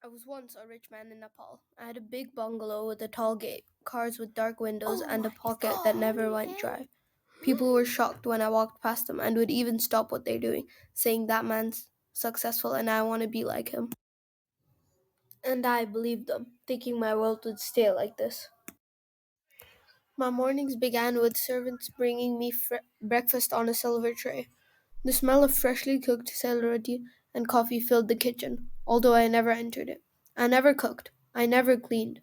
I was once a rich man in Nepal. I had a big bungalow with a tall gate, cars with dark windows, and a pocket that never went dry. People were shocked when I walked past them and would even stop what they're doing, saying that man's successful and I want to be like him. And I believed them, thinking my wealth would stay like this. My mornings began with servants bringing me breakfast on a silver tray. The smell of freshly cooked celery and coffee filled the kitchen, although I never entered it. I never cooked. I never cleaned.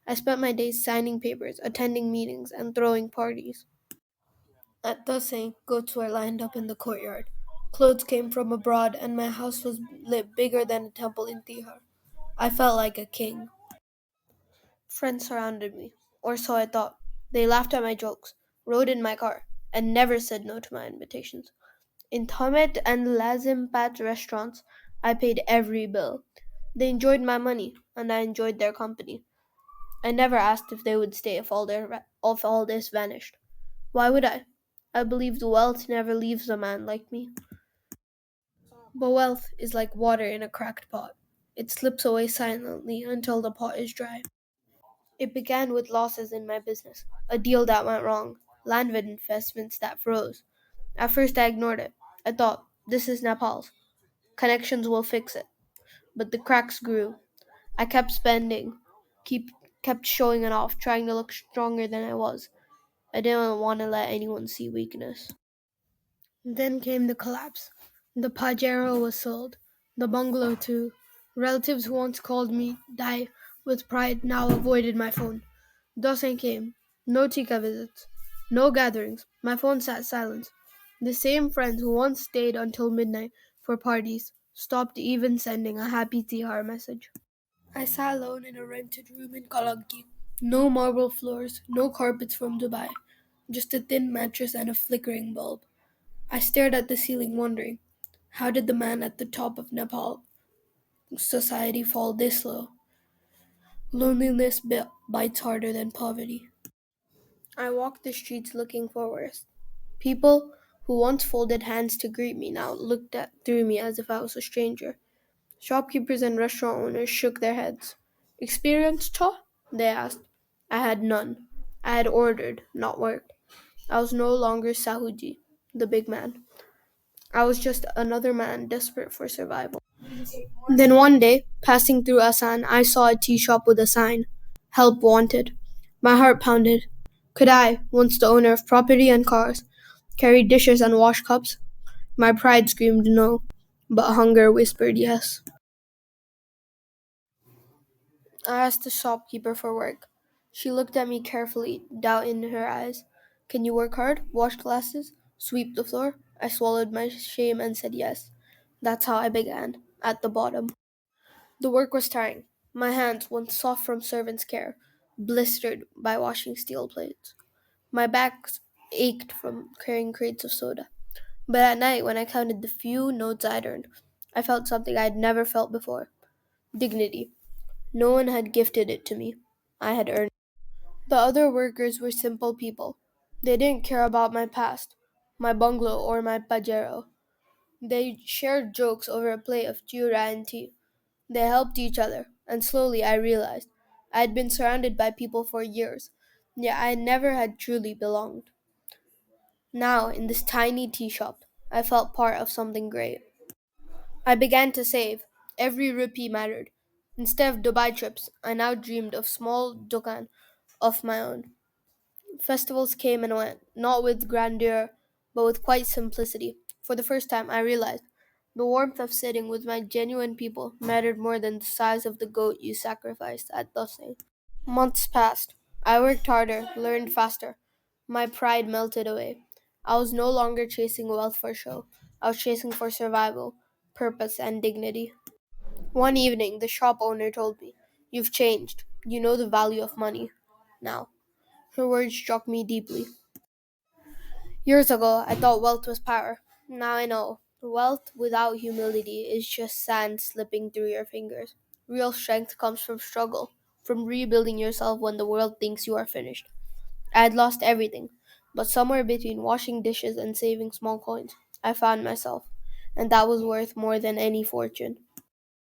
I spent my days signing papers, attending meetings, and throwing parties. At Dassain, goats were lined up in the courtyard. Clothes came from abroad, and my house was lit bigger than a temple in Tihar. I felt like a king. Friends surrounded me, or so I thought. They laughed at my jokes, rode in my car, and never said no to my invitations. In Thamet and Lazimpat restaurants, I paid every bill. They enjoyed my money, and I enjoyed their company. I never asked if they would stay if all this vanished. Why would I? I believed wealth never leaves a man like me. But wealth is like water in a cracked pot. It slips away silently until the pot is dry. It began with losses in my business, a deal that went wrong, land investments that froze. At first, I ignored it. I thought, this is Nepal's. Connections will fix it. But the cracks grew. I kept spending, keep kept showing it off, trying to look stronger than I was. I didn't want to let anyone see weakness. Then came the collapse. The Pajero was sold. The bungalow too. Relatives who once called me die with pride now avoided my phone. Dosen came. No Tika visits. No gatherings. My phone sat silent. The same friends who once stayed until midnight for parties stopped even sending a happy Tihar message. I sat alone in a rented room in Kalanki. No marble floors, no carpets from Dubai, just a thin mattress and a flickering bulb. I stared at the ceiling, wondering, how did the man at the top of Nepal society fall this low? Loneliness bites harder than poverty. I walked the streets looking for worse. People who once folded hands to greet me now looked at through me as if I was a stranger. Shopkeepers and restaurant owners shook their heads. Experience, Cha? They asked. I had none. I had ordered, not worked. I was no longer Sahuji, the big man. I was just another man desperate for survival. Then one day, passing through Asan, I saw a tea shop with a sign, Help Wanted. My heart pounded. Could I, once the owner of property and cars, carry dishes and wash cups? My pride screamed no, but hunger whispered yes. I asked the shopkeeper for work. She looked at me carefully, doubt in her eyes. Can you work hard, wash glasses, sweep the floor? I swallowed my shame and said yes. That's how I began, at the bottom. The work was tiring. My hands, once soft from servants' care, blistered by washing steel plates. My back ached from carrying crates of soda. But at night, when I counted the few notes I'd earned, I felt something I'd never felt before dignity. No one had gifted it to me. I had earned it. The other workers were simple people. They didn't care about my past, my bungalow, or my pajero. They shared jokes over a plate of jura and tea. They helped each other, and slowly I realized I had been surrounded by people for years, yet I never had truly belonged. Now, in this tiny tea shop, I felt part of something great. I began to save. Every rupee mattered. Instead of Dubai trips, I now dreamed of small dukan of my own. Festivals came and went, not with grandeur, but with quiet simplicity. For the first time, I realized the warmth of sitting with my genuine people mattered more than the size of the goat you sacrificed at Doseng. Months passed. I worked harder, learned faster. My pride melted away. I was no longer chasing wealth for show. I was chasing for survival, purpose, and dignity. One evening, the shop owner told me, You've changed. You know the value of money now. Her words struck me deeply. Years ago, I thought wealth was power. Now I know. Wealth without humility is just sand slipping through your fingers. Real strength comes from struggle, from rebuilding yourself when the world thinks you are finished. I had lost everything, but somewhere between washing dishes and saving small coins, I found myself, and that was worth more than any fortune.